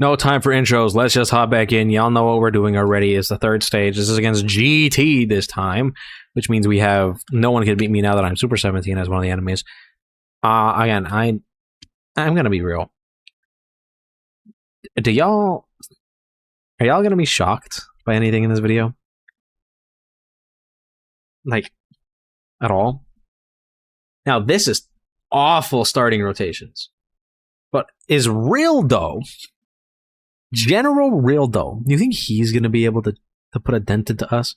No time for intros. Let's just hop back in. Y'all know what we're doing already. It's the third stage. This is against GT this time, which means we have no one can beat me now that I'm Super 17 as one of the enemies. Again, I'm gonna be real. Are y'all gonna be shocked by anything in this video? Like, at all? Now, this is awful starting rotations. But is Rildo, General Rildo, you think he's going to be able to put a dent into us?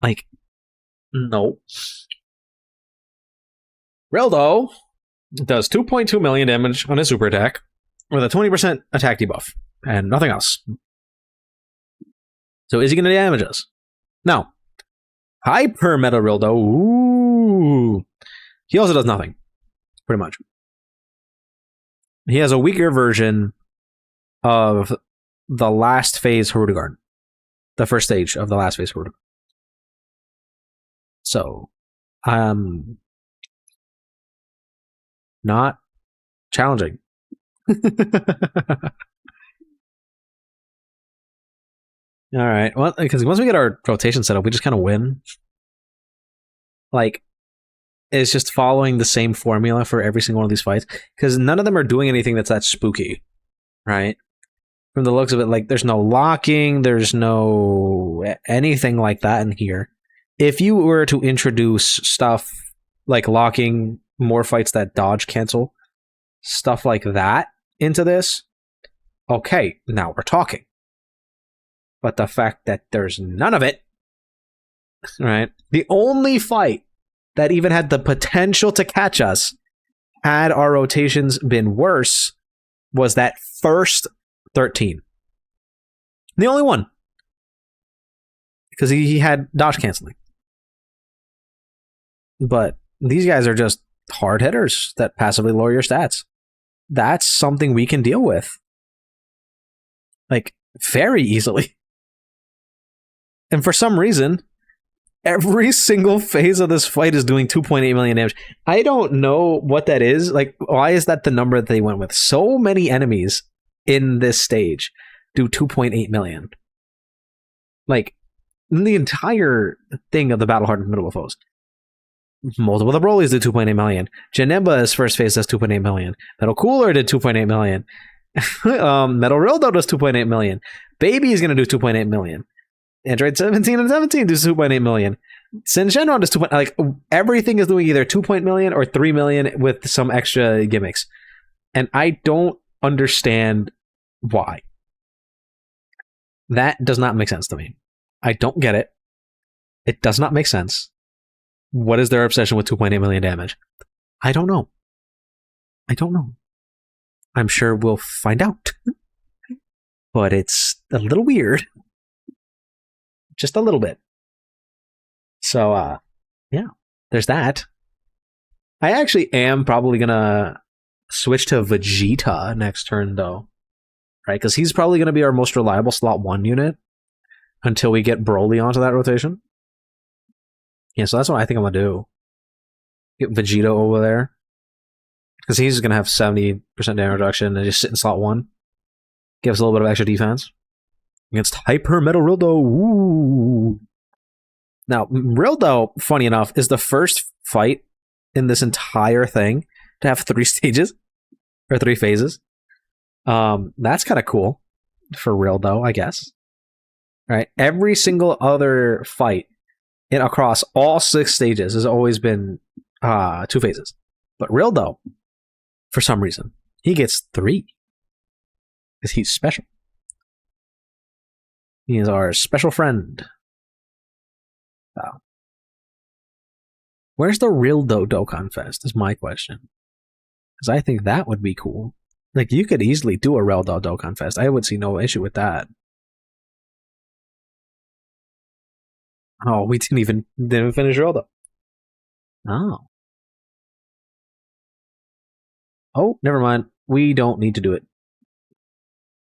Like, no. Rildo does 2.2 million damage on his super attack with a 20% attack debuff and nothing else. So is he going to damage us? No. Hyper Meta Rildo, ooh. He also does nothing, pretty much. He has a weaker version of the last phase Hurdegarn. The first stage of the last phase Hurdegarn. So, not challenging. Alright, well, because once we get our rotation set up, we just kind of win. Like, it's just following the same formula for every single one of these fights. Because none of them are doing anything that's that spooky. Right? From the looks of it, like, there's no locking, there's no anything like that in here. If you were to introduce stuff like locking, more fights that dodge cancel, stuff like that into this, okay, now we're talking. But the fact that there's none of it, right? The only fight that even had the potential to catch us, had our rotations been worse, was that first 13. The only one. Because he had dodge canceling. But these guys are just hard hitters that passively lower your stats. That's something we can deal with. Like, very easily. And for some reason, every single phase of this fight is doing 2.8 million damage. I don't know what that is. Like, why is that the number that they went with? So many enemies in this stage do 2.8 million. Like, in the entire thing of the Battle Hardened Formidable foes. Multiple of the Broly's did 2.8 million. Janemba's first phase does 2.8 million. Metal Cooler did 2.8 million. Metal Rildo does 2.8 million. Baby is going to do 2.8 million. Android 17 and 17 do 2.8 million. Sin Shenron does 2. Like, everything is doing either 2.0 million or 3 million with some extra gimmicks. And I don't understand why. That does not make sense to me. I don't get it. It does not make sense. What is their obsession with 2.8 million damage? I don't know. I don't know. I'm sure we'll find out. But it's a little weird. Just a little bit. So, yeah, there's that. I actually am probably gonna switch to Vegeta next turn, though. Right? Because he's probably gonna be our most reliable slot 1 unit until we get Broly onto that rotation. Yeah, so that's what I think I'm gonna do. Get Vegeta over there. Because he's gonna have 70% damage reduction and just sit in slot 1. Give us a little bit of extra defense. Against Hyper Metal Rildo. Ooh. Now, Rildo, funny enough, is the first fight in this entire thing to have 3 stages. Or 3 phases. That's kind of cool for Rildo, I guess. Right? Every single other fight across all 6 stages has always been 2 phases. But Rildo, for some reason, he gets 3. Because he's special. He is our special friend. Wow. Where's the Rildo Dokkan Fest is my question. Because I think that would be cool. Like, you could easily do a Rildo Dokkan Fest. I would see no issue with that. Oh, we didn't finish Rildo. Oh. Oh, never mind. We don't need to do it.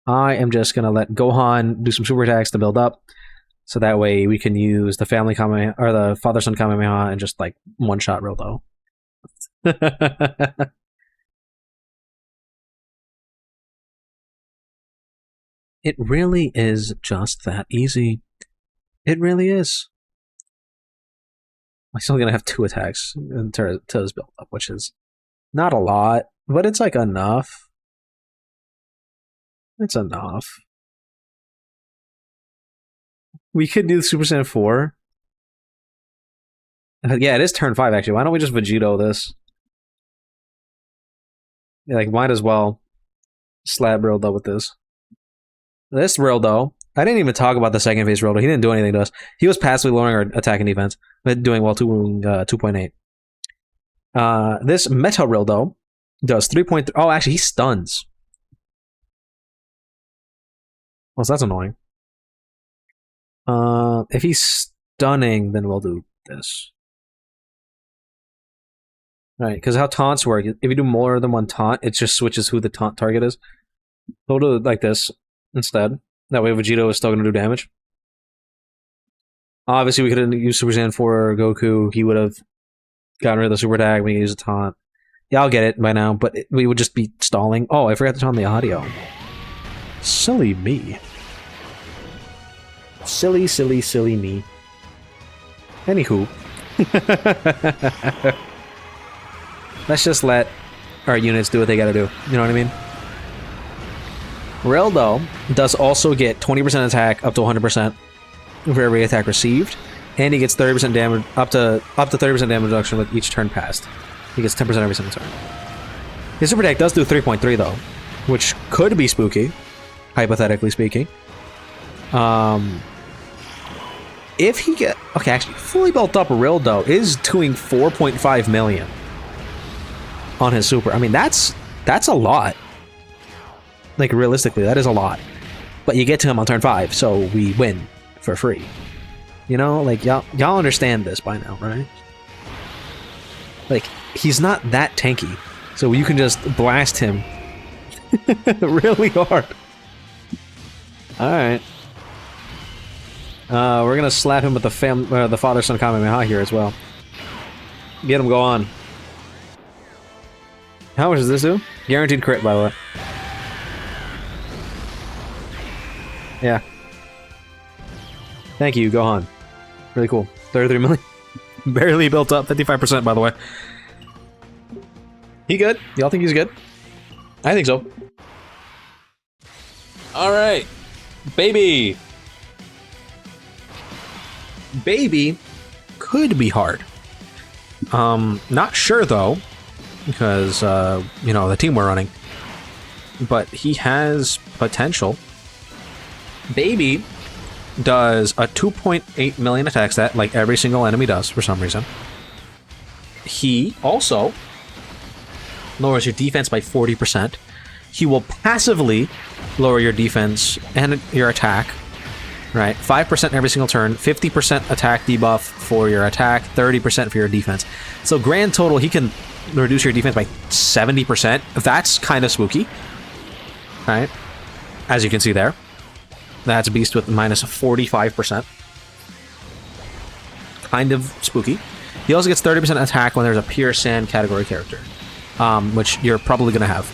I am just going to let Gohan do some super attacks to build up. So that way we can use the family Kamehameha, or the father-son Kamehameha, and just like one-shot Rildo. It really is just that easy. It really is. I'm still gonna have 2 attacks until it's built up, which is not a lot, but it's like enough. It's enough. We could do the Super Saiyan 4. Yeah, it is turn 5, actually. Why don't we just Vegito this? Yeah, like, might as well slap Rildo with this. This Rildo, I didn't even talk about the second phase Rildo. He didn't do anything to us. He was passively lowering our attack and defense, but doing well, 2.8. This Meta Rildo does 3.3. Oh, actually, he stuns. Well, so that's annoying. If he's stunning, then we'll do this. Right, because how taunts work, if you do more than one taunt, it just switches who the taunt target is. So we'll do it like this instead. That way Vegito is still going to do damage. Obviously, we could have used Super Saiyan 4 Goku. He would have gotten rid of the super attack. We could use a taunt. Yeah, I'll get it by now, but we would just be stalling. Oh, I forgot to turn on the audio. Silly me. Silly, silly, silly me. Anywho. Let's just let our units do what they gotta do. You know what I mean? Rildo does also get 20% attack up to 100% for every attack received, and he gets 30% damage up to 30% damage reduction with each turn passed. He gets 10% every single turn. His super attack does do 3.3 though, which could be spooky, hypothetically speaking. If he get actually fully built up, Rildo is doing 4.5 million on his super. I mean, that's a lot. Like, realistically, that is a lot. But you get to him on turn 5, so we win for free. You know, like, y'all understand this by now, right? Like, he's not that tanky, so you can just blast him really hard. Alright. We're gonna slap him with the father-son Kamehameha here as well. Get him, go on. How much does this do? Guaranteed crit, by the way. Yeah. Thank you, Gohan. Really cool. 33 million. Barely built up. 55%, by the way. He good? Y'all think he's good? I think so. Alright. Baby! Baby could be hard. Not sure, though. Because, you know, the team we're running. But he has potential. Baby does a 2.8 million attack stat, like every single enemy does, for some reason. He also lowers your defense by 40%. He will passively lower your defense and your attack, right? 5% every single turn, 50% attack debuff for your attack, 30% for your defense. So grand total, he can reduce your defense by 70%. That's kind of spooky, right? As you can see there. That's a beast with minus 45%. Kind of spooky. He also gets 30% attack when there's a pure sand category character, which you're probably going to have.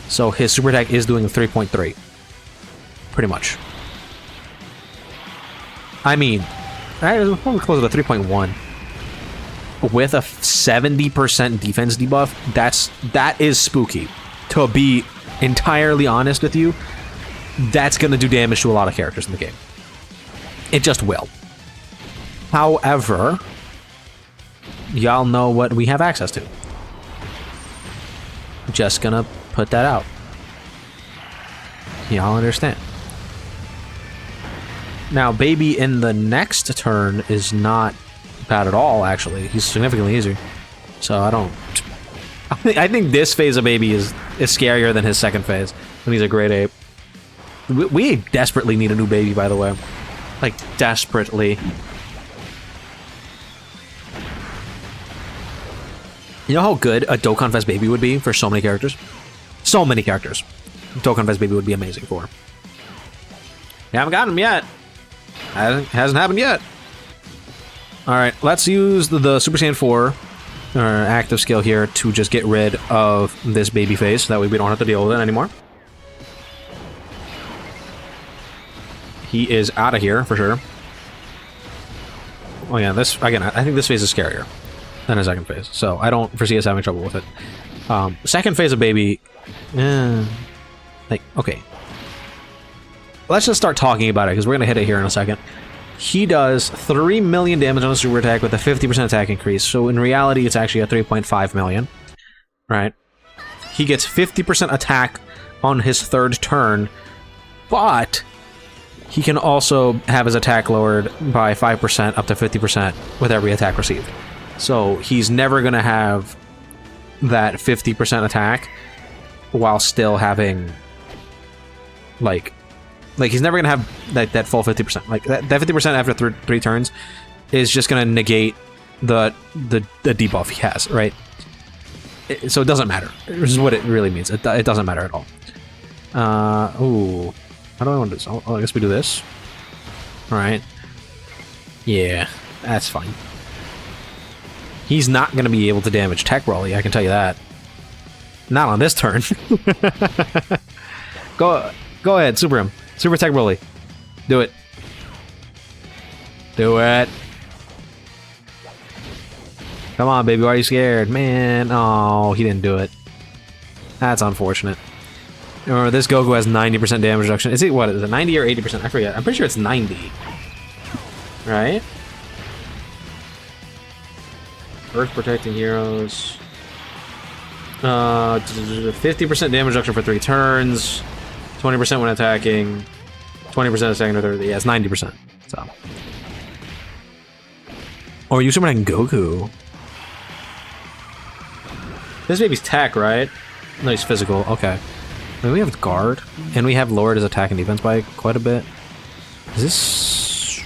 So his super attack is doing 3.3. Pretty much. I mean, I'm probably closer to 3.1. With a 70% defense debuff, that is spooky. To be entirely honest with you, that's going to do damage to a lot of characters in the game. It just will. However, y'all know what we have access to. Just gonna put that out. Y'all understand. Now, Baby in the next turn is not bad at all, actually. He's significantly easier. So I think this phase of Baby is scarier than his second phase, when he's a grade 8. We desperately need a new Baby, by the way. Like, desperately. You know how good a Dokkan Fest Baby would be for so many characters? So many characters. Dokkan Fest Baby would be amazing for. You haven't gotten him yet. Hasn't happened yet. Alright, let's use the Super Saiyan 4 active skill here to just get rid of this baby face. That way we don't have to deal with it anymore. he is out of here for sure. Oh yeah, this again. I think this phase is scarier than the second phase, so I don't foresee us having trouble with it. Second phase of baby, like okay. Let's just start talking about it because we're gonna hit it here in a second. He does 3 million damage on a super attack with a 50% attack increase. So in reality, it's actually a 3.5 million. Right? He gets 50% attack on his third turn, but he can also have his attack lowered by 5% up to 50% with every attack received. So he's never going to have that 50% attack while still having, like he's never gonna have that full 50%. Like that 50% after three turns is just gonna negate the debuff he has, right? So it doesn't matter. This is what it really means. It doesn't matter at all. Ooh, how do I want to do this? Oh, I guess we do this. All right. Yeah, that's fine. He's not gonna be able to damage Tech Rolly, I can tell you that. Not on this turn. Go ahead, super him. Super Tech Rolly. Do it. Do it. Come on, baby. Why are you scared? Man. Oh, he didn't do it. That's unfortunate. Remember, this Goku has 90% damage reduction. Is it, what is it, 90 or 80%? I forget. I'm pretty sure it's 90. Right? Earth Protecting Heroes. 50% damage reduction for 3 turns. 20% when attacking, 20% second or third. Yeah, it's 90%. So, or you Superman Goku. This baby's tech, right? No, he's physical. Okay. I mean, we have guard, and we have lowered his attack and defense by quite a bit. Is this?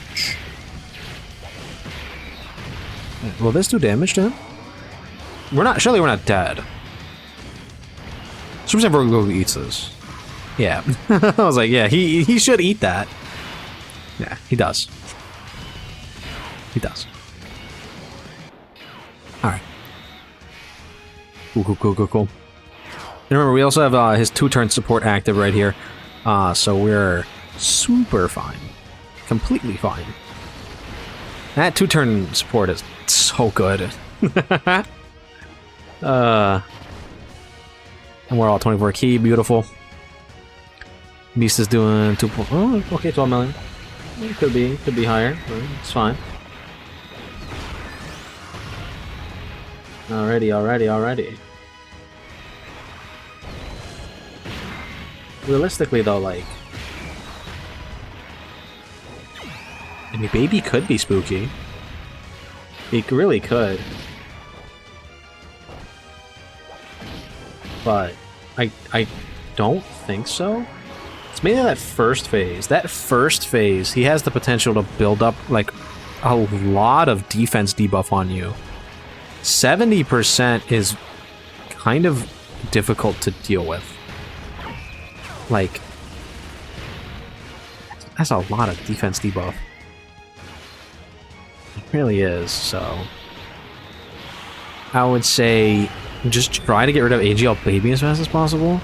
Will this do damage to him? We're not. Surely we're not dead. Super Saiyan Goku eats this. Yeah, I was like, yeah, he should eat that. Yeah, he does. He does. All right. Cool. And remember, we also have his 2-turn support active right here, so we're super fine, completely fine. That 2-turn support is so good. And we're all 24 key, beautiful. Beast is doing 2. Oh, okay, 12 million. It could be higher. It's fine. Alrighty. Realistically, though, like, I mean, baby could be spooky. He really could. But I don't think so. It's mainly that first phase. That first phase, he has the potential to build up, like, a lot of defense debuff on you. 70% is kind of difficult to deal with. Like, that's a lot of defense debuff. It really is, so I would say just try to get rid of AGL Baby as fast as possible.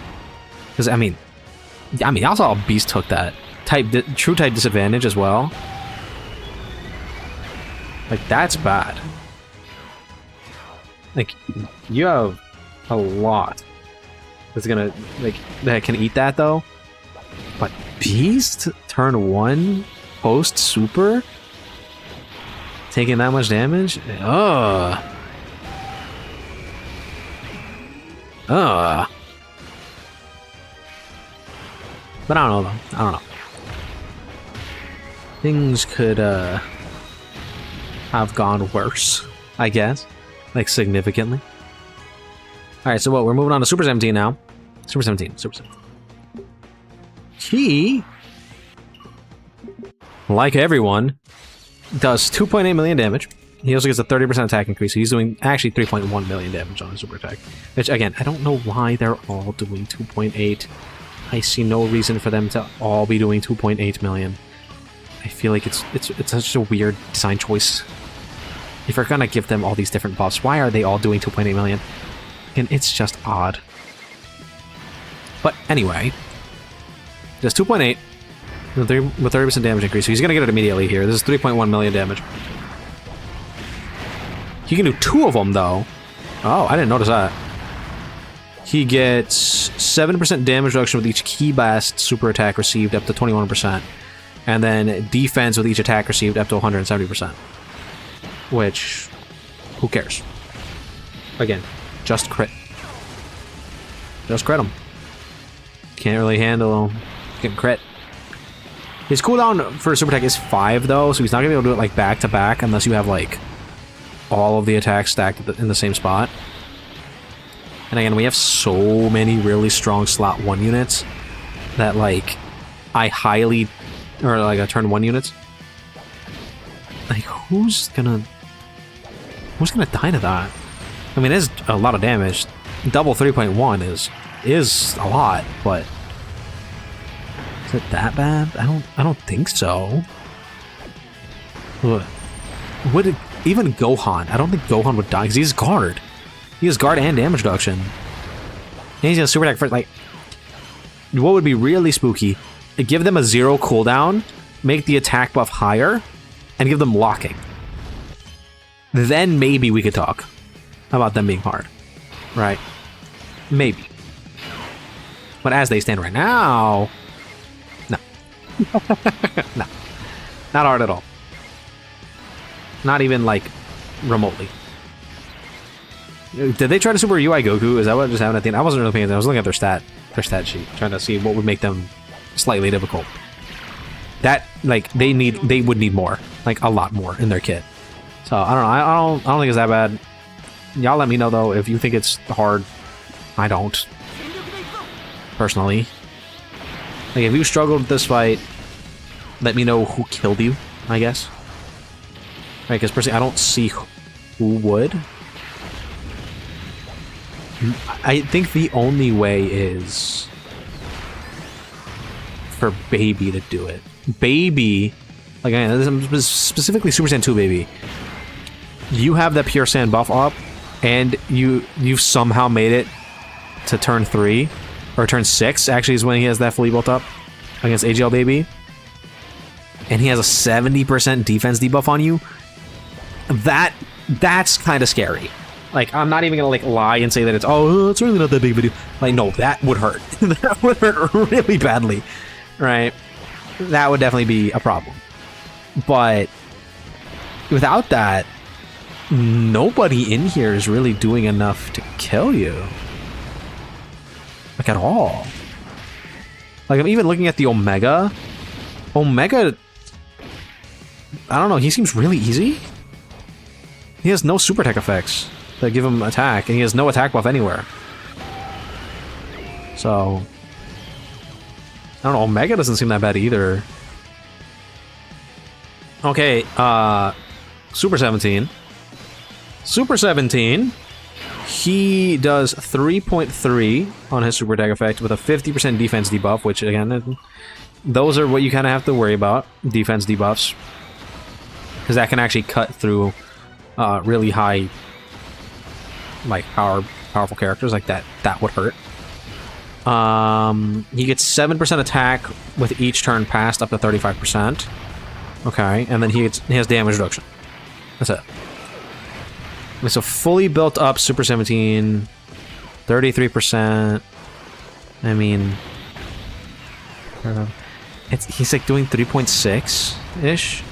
Because, I mean, also Beast took that true type disadvantage as well. Like, that's bad. Like, you have a lot that's gonna, like, that can eat that though. But Beast turn 1 post super taking that much damage? Ugh. But I don't know though. I don't know. Things could have gone worse, I guess. Like, significantly. Alright, so what? We're moving on to Super 17 now. Super 17. He, like everyone, does 2.8 million damage. He also gets a 30% attack increase, so he's doing actually 3.1 million damage on his super attack. Which, again, I don't know why they're all doing 2.8. I see no reason for them to all be doing 2.8 million. I feel like it's such a weird design choice. If you're gonna give them all these different buffs, why are they all doing 2.8 million? And it's just odd. But anyway, just 2.8. with 30% damage increase. So he's gonna get it immediately here. This is 3.1 million damage. He can do 2 of them though. Oh, I didn't notice that. He gets 7% damage reduction with each key blast super attack received up to 21%. And then defense with each attack received up to 170%. Which, who cares? Again, just crit. Just crit him. Can't really handle him. Getting crit. His cooldown for super attack is 5 though, so he's not gonna be able to do it like back to back unless you have like all of the attacks stacked in the same spot. And again, we have so many really strong slot 1 units that like I highly, or like a turn 1 units. Like who's gonna die to that? I mean, it's a lot of damage. Double 3.1 is a lot, but is it that bad? I don't think so. Would it, even Gohan? I don't think Gohan would die because he's guard. He has guard and damage reduction. And he's gonna super attack first. Like, what would be really spooky? Give them a 0 cooldown, make the attack buff higher, and give them locking. Then maybe we could talk about them being hard, right? Maybe. But as they stand right now, no, no, not hard at all. Not even like remotely. Did they try to super UI Goku? Is that what just happened at the end? I wasn't really paying attention. I was looking at their stat sheet, trying to see what would make them slightly difficult. That like they would need more, like a lot more in their kit. So I don't know. I don't think it's that bad. Y'all let me know though if you think it's hard. I don't. Personally. Like if you struggled with this fight, let me know who killed you, I guess. Right, because personally I don't see who would. I think the only way is for Baby to do it. Baby, like specifically Super Saiyan 2 Baby, you have that Pure Saiyan buff up, and you've somehow made it to turn 3 or turn 6. Actually, is when he has that fully built up against AGL Baby, and he has a 70% defense debuff on you. That's kind of scary. Like, I'm not even gonna like lie and say that it's really not that big of a deal. Like, no, that would hurt. That would hurt really badly, right? That would definitely be a problem. But without that, nobody in here is really doing enough to kill you. Like, at all. Like, I'm even looking at the Omega. Omega, I don't know, he seems really easy. He has no super attack effects that give him attack, and he has no attack buff anywhere. So I don't know, Omega doesn't seem that bad either. Okay, Super 17. Super 17, he does 3.3 on his super attack effect with a 50% defense debuff, which again, those are what you kind of have to worry about, defense debuffs. Because that can actually cut through really high, like powerful characters like that. That would hurt. He gets 7% attack with each turn passed up to 35%. Okay, and then he has damage reduction. That's it. It's a fully built up Super 17, 33%. I mean, he's like doing 3.6-ish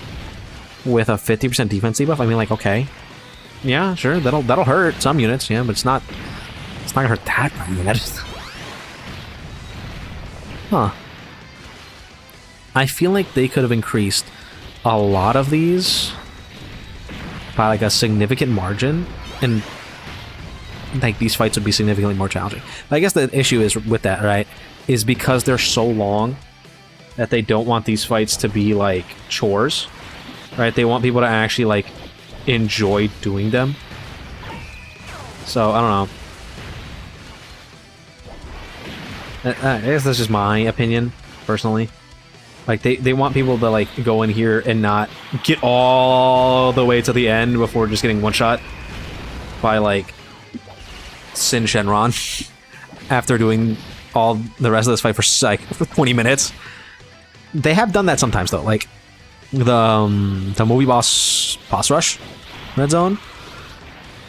with a 50% defense debuff. I mean, like, okay. Yeah, sure, that'll hurt some units, yeah, but it's not gonna hurt that bad. Huh. I feel like they could have increased a lot of these by like a significant margin, and like these fights would be significantly more challenging. But I guess the issue is with that, right, is because they're so long that they don't want these fights to be like chores, right? They want people to actually like enjoy doing them. So I don't know. I guess that's just my opinion, personally. Like, they want people to, like, go in here and not get all the way to the end before just getting one-shot by, like, Sin Shenron after doing all the rest of this fight for 20 minutes. They have done that sometimes though, like the movie boss rush red zone.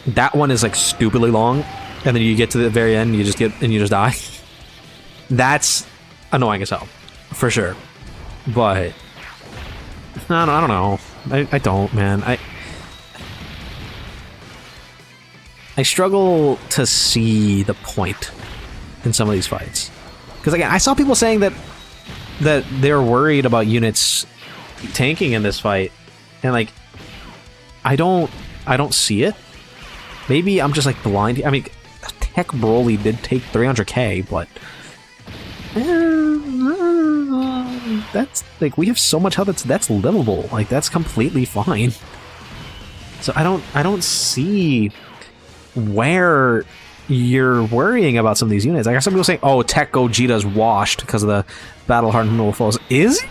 That one is like stupidly long, and then you get to the very end, you just die. That's annoying as hell, for sure. But I don't know. I don't, man. I struggle to see the point in some of these fights, because again, I saw people saying that they're worried about units tanking in this fight, and like I don't see it. Maybe I'm just like blind. I mean, heck, Broly did take 300k, but that's like, we have so much health that's livable. Like, that's completely fine. So I don't see where you're worrying about some of these units. I got some people saying, "Oh, Tech Gogeta's washed because of the battle hardened foes." Is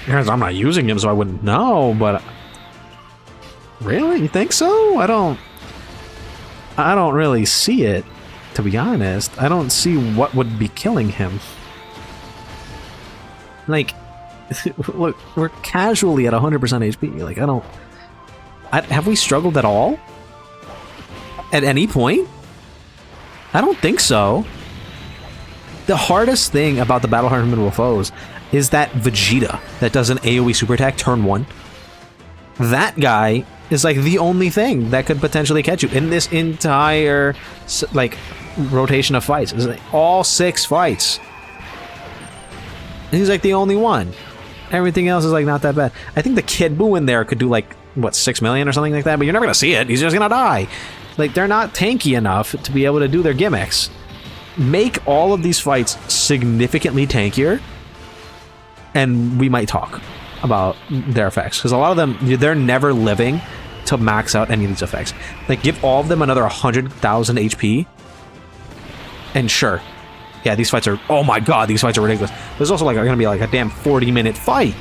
he? I'm not using him, so I wouldn't know. But really, you think so? I don't really see it, to be honest. I don't see what would be killing him. Like, look, we're casually at 100% HP. Like, have we struggled at all? At any point? I don't think so. The hardest thing about the battle hardened foes is that Vegeta that does an AoE super attack turn 1. That guy is like the only thing that could potentially catch you in this entire like rotation of fights. It's like all 6 fights. And he's like the only one. Everything else is like not that bad. I think the Kid Buu in there could do like what, 6 million or something like that, but you're never gonna see it. He's just gonna die. Like, they're not tanky enough to be able to do their gimmicks. Make all of these fights significantly tankier, and we might talk about their effects, because a lot of them, they're never living to max out any of these effects. Like, give all of them another 100,000 HP, and sure, yeah, these fights are, oh my god, these fights are ridiculous. There's also like gonna be like a damn 40-minute fight.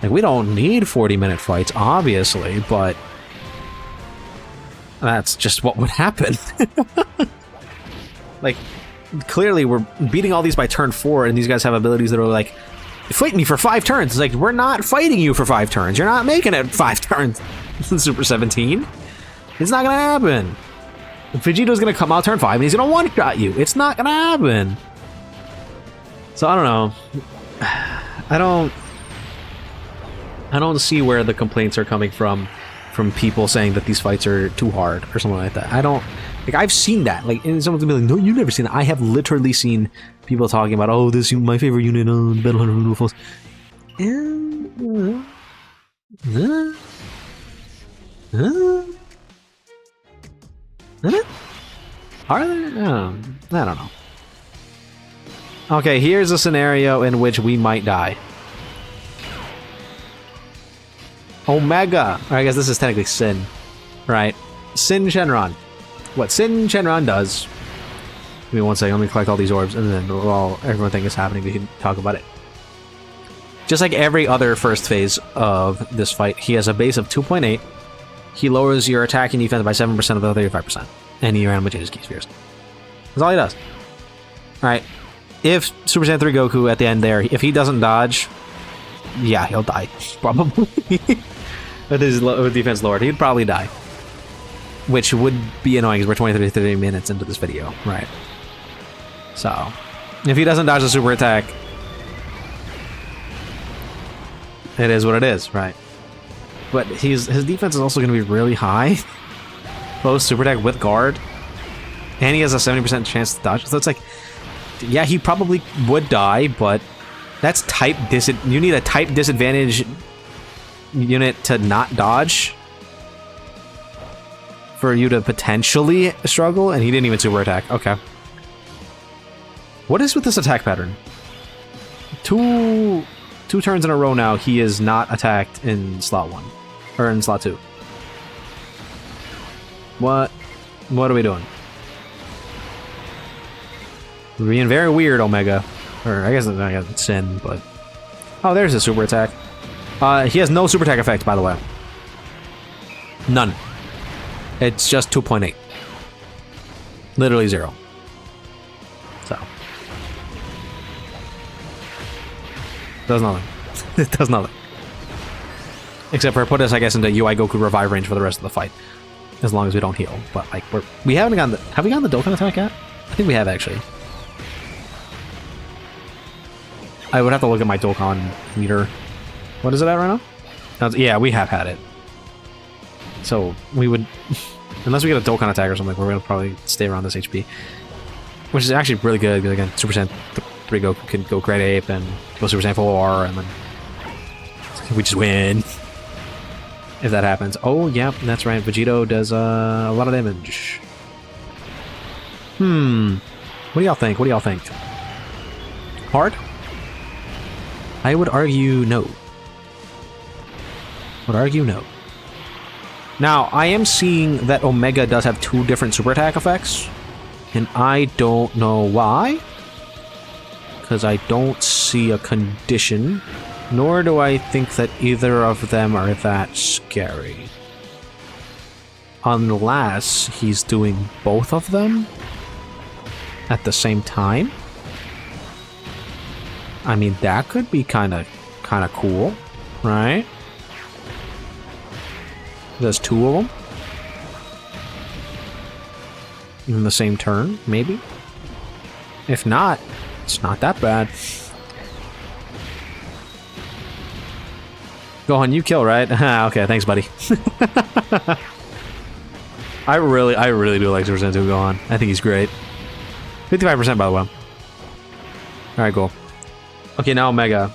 Like, we don't need 40-minute fights, obviously, but that's just what would happen. Like, clearly we're beating all these by turn 4, and these guys have abilities that are like, fight me for 5 turns. It's like, we're not fighting you for 5 turns. You're not making it 5 turns in Super 17. It's not gonna happen. Vegeto's gonna come out turn 5 and he's gonna one-shot you. It's not gonna happen. So I don't know. I don't see where the complaints are coming from people saying that these fights are too hard or something like that. I don't, like, I've seen that. Like, and someone's gonna be like, "No, you've never seen it." I have literally seen people talking about, "Oh, this is my favorite unit on Battle Hardened foes." Are there? I don't know. Okay, here's a scenario in which we might die. Omega! Or I guess this is technically Sin. Right. Sin Shenron. What Sin Shenron does... Give me one second, let me collect all these orbs, and then while everything is happening, we can talk about it. Just like every other first phase of this fight, he has a base of 2.8. He lowers your attack and defense by 7% of the 35%. And he randomly changes key spheres. That's all he does. Alright. If Super Saiyan 3 Goku at the end there, if he doesn't dodge... Yeah, he'll die. Probably. With his defense lowered, he'd probably die. Which would be annoying, because we're 30 minutes into this video. Right. So, if he doesn't dodge the super attack, it is what it is, right? But his defense is also going to be really high. Post super attack with guard. And he has a 70% chance to dodge. So it's like, yeah, he probably would die, but that's type you need a type disadvantage unit to not dodge for you to potentially struggle, and he didn't even super attack. Okay. What is with this attack pattern? Two turns in a row now, he is not attacked in slot 1. Or in slot 2. What are we doing? We're being very weird, Omega. Or I guess it's Sin, but... Oh, there's a super attack. He has no super attack effect, by the way. None. It's just 2.8. Literally 0. So. Does nothing. It does nothing. Except for put us, I guess, into UI Goku revive range for the rest of the fight. As long as we don't heal. But, like, we haven't gotten the... Have we gotten the Dokkan attack yet? I think we have, actually. I would have to look at my Dokkan meter. What is it at right now? Yeah, we have had it. So, we would... Unless we get a Dokkan attack or something, we're going to probably stay around this HP. Which is actually really good, because again, Super Saiyan 3 Goku can go Great Ape, and go Super Saiyan 4, and then... we just win. If that happens. Oh, yeah, that's right. Vegito does a lot of damage. What do y'all think? What do y'all think? Hard? I would argue no. Would argue no. Now, I am seeing that Omega does have 2 different super attack effects. And I don't know why. Because I don't see a condition. Nor do I think that either of them are that scary. Unless he's doing both of them at the same time. I mean, that could be kind of cool, right? There's 2 of them in the same turn, maybe. If not, it's not that bad. Gohan, you kill, right? Okay, thanks, buddy. I really do like Super Saiyan 2 Gohan. I think he's great. 55% by the way. Alright, cool. Okay, now Omega.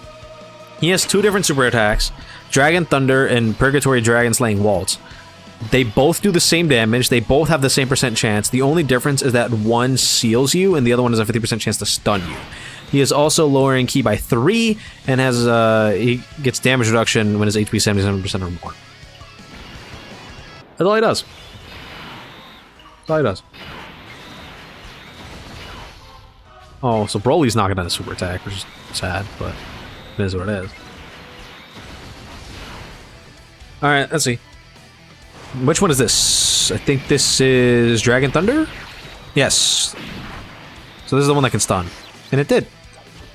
He has 2 different super attacks. Dragon Thunder and Purgatory Dragon Slaying Waltz. They both do the same damage. They both have the same % chance. The only difference is that one seals you and the other one has a 50% chance to stun you. He is also lowering ki by 3 and has he gets damage reduction when his HP is 77% or more. That's all he does. That's all he does. Oh, so Broly's not gonna super attack, which is sad, but it is what it is. Alright, let's see. Which one is this? I think this is Dragon Thunder? Yes. So this is the one that can stun. And it did.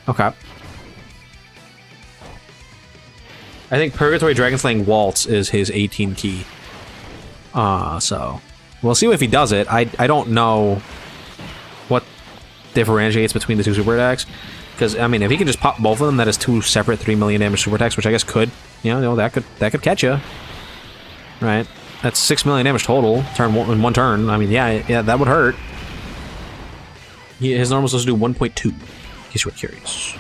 Okay. I think Purgatory Dragon Slaying Waltz is his 18 key. So we'll see if he does it. I don't know what differentiates between the 2 super attacks. Because, I mean, if he can just pop both of them, that is 2 separate 3 million damage super attacks, which I guess could, you know, that could catch you. Right? That's 6 million damage total in one turn. I mean, yeah, that would hurt. His normal is supposed to do 1.2, in case you were curious.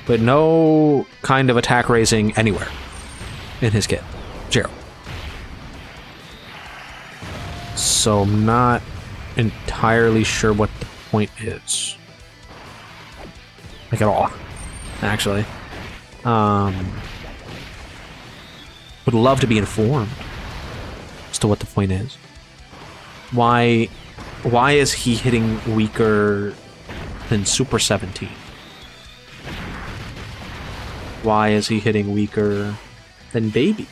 But no kind of attack raising anywhere in his kit. 0. So I'm not entirely sure what the point is. Like at all, actually. Would love to be informed as to what the point is. Why is he hitting weaker than Super 17? Why is he hitting weaker than Baby?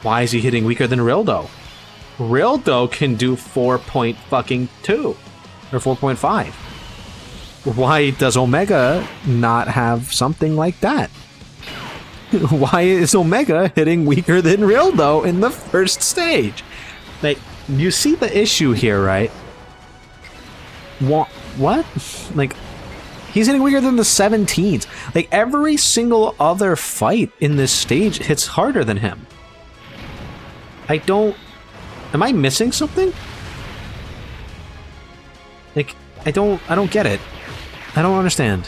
Why is he hitting weaker than Rildo? Rildo can do 4.2 or 4.5. Why does Omega not have something like that? Why is Omega hitting weaker than Rildo in the first stage? Like, you see the issue here, right? What? Like, he's hitting weaker than the 17s. Like, every single other fight in this stage hits harder than him. Am I missing something? Like, I don't get it. I don't understand.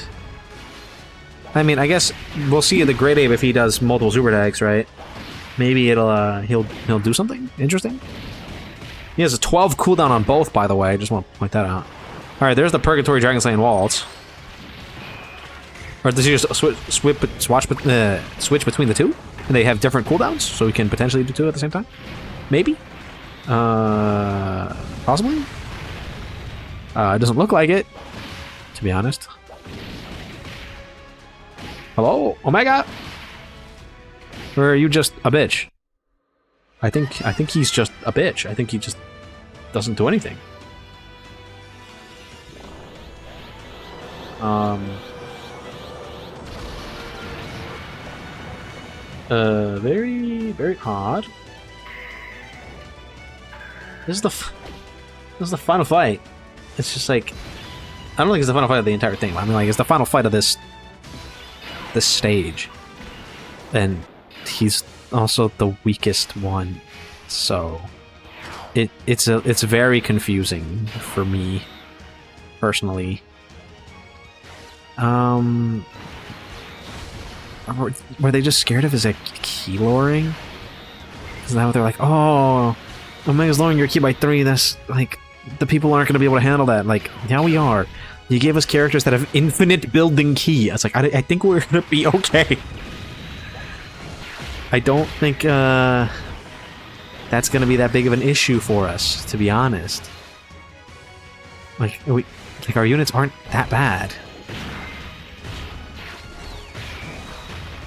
I mean, I guess we'll see in the Great Ape if he does multiple super attacks, right? Maybe he'll do something interesting. He has a 12 cooldown on both, by the way. I just want to point that out. All right, there's the Purgatory Dragon Slaying Waltz. Or does he just switch between the 2? And they have different cooldowns, so we can potentially do 2 at the same time? Maybe? Possibly? It doesn't look like it, to be honest. Hello, Omega? Or are you just a bitch? I think he's just a bitch. I think he just doesn't do anything. Very, very odd. This is the final fight. It's just like, I don't think it's the final fight of the entire thing. I mean, like, it's the final fight of this stage, and he's also the weakest one, so it's very confusing for me personally. Were they just scared of his like, key lowering? Is that what they're like? Oh, Omega's lowering your key by 3. That's like, the people aren't going to be able to handle that. Like, yeah, we are. You gave us characters that have infinite building ki. It's like, I think we're going to be okay. I don't think that's going to be that big of an issue for us, to be honest. Like, our units aren't that bad.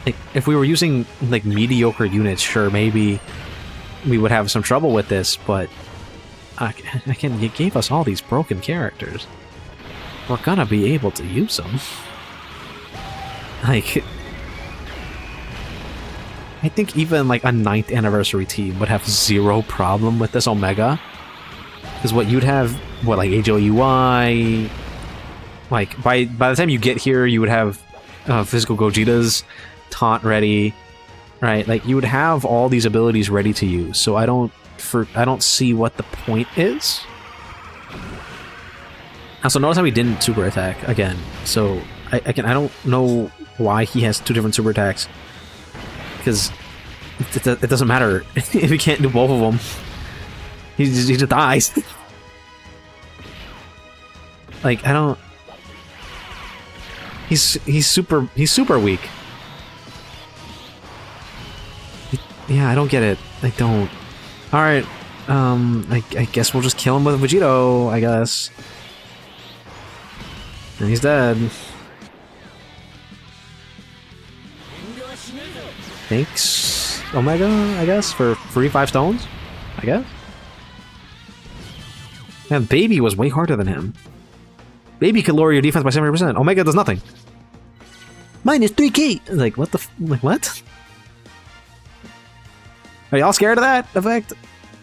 Like, if we were using, like, mediocre units, sure, maybe we would have some trouble with this, but again, you gave us all these broken characters. We're gonna be able to use them. Like, I think even, like, a 9th anniversary team would have zero problem with this Omega. Because what you'd have, what, like, HOUI... Like, by the time you get here, you would have physical Gogeta's taunt ready, right? Like, you would have all these abilities ready to use, so I don't see what the point is. Also, notice how he didn't super attack again. So I don't know why he has 2 different super attacks, because it doesn't matter if he can't do both of them. He just dies. Like, I don't. He's super weak. Yeah, I don't get it. I don't. Alright, I guess we'll just kill him with Vegito, I guess. And he's dead. Thanks, Omega, I guess, for free 5 stones? I guess? Man, Baby was way harder than him. Baby could lower your defense by 70%. Omega does nothing. Minus 3k! Like, what the like, what? Are y'all scared of that effect?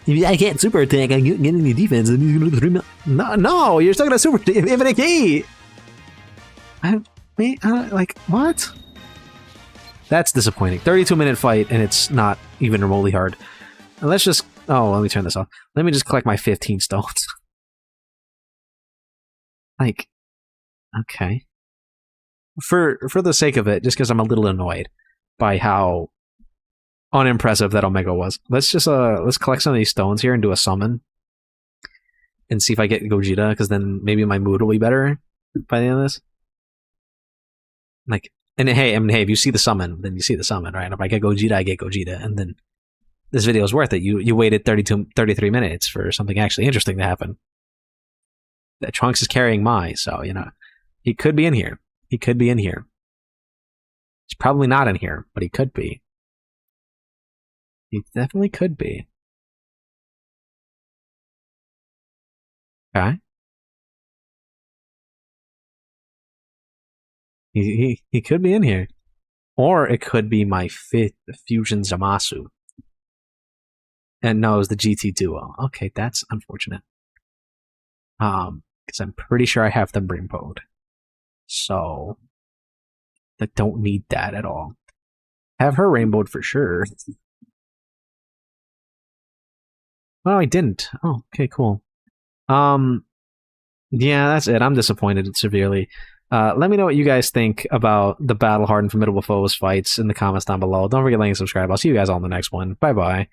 I can't super attack, I can't get any defense, and he's gonna do 3 mil. No, you're still gonna super infinite key! Like, what? That's disappointing. 32-minute fight, and it's not even remotely hard. And let's just... Oh, let me turn this off. Let me just collect my 15 stones. Like, okay. For the sake of it, just because I'm a little annoyed by how unimpressive that Omega was. Let's just let's collect some of these stones here and do a summon. And see if I get Gogeta, because then maybe my mood will be better by the end of this. Like, and hey, I mean, hey, if you see the summon, then you see the summon, right? And if I get Gogeta, I get Gogeta, and then this video is worth it. You waited 33 minutes for something actually interesting to happen. That Trunks is carrying Mai, so, you know, he could be in here. He could be in here. He's probably not in here, but he could be. He definitely could be. Okay. He could be in here. Or it could be my 5th Fusion Zamasu. And no, it was the GT Duo. Okay, that's unfortunate. Because I'm pretty sure I have them rainbowed. So, I don't need that at all. Have her rainbowed for sure. Oh, I didn't. Oh, okay, cool. Yeah, that's it. I'm disappointed severely. Let me know what you guys think about the Battle Hardened Formidable Foes fights in the comments down below. Don't forget to like and subscribe. I'll see you guys all in the next one. Bye-bye.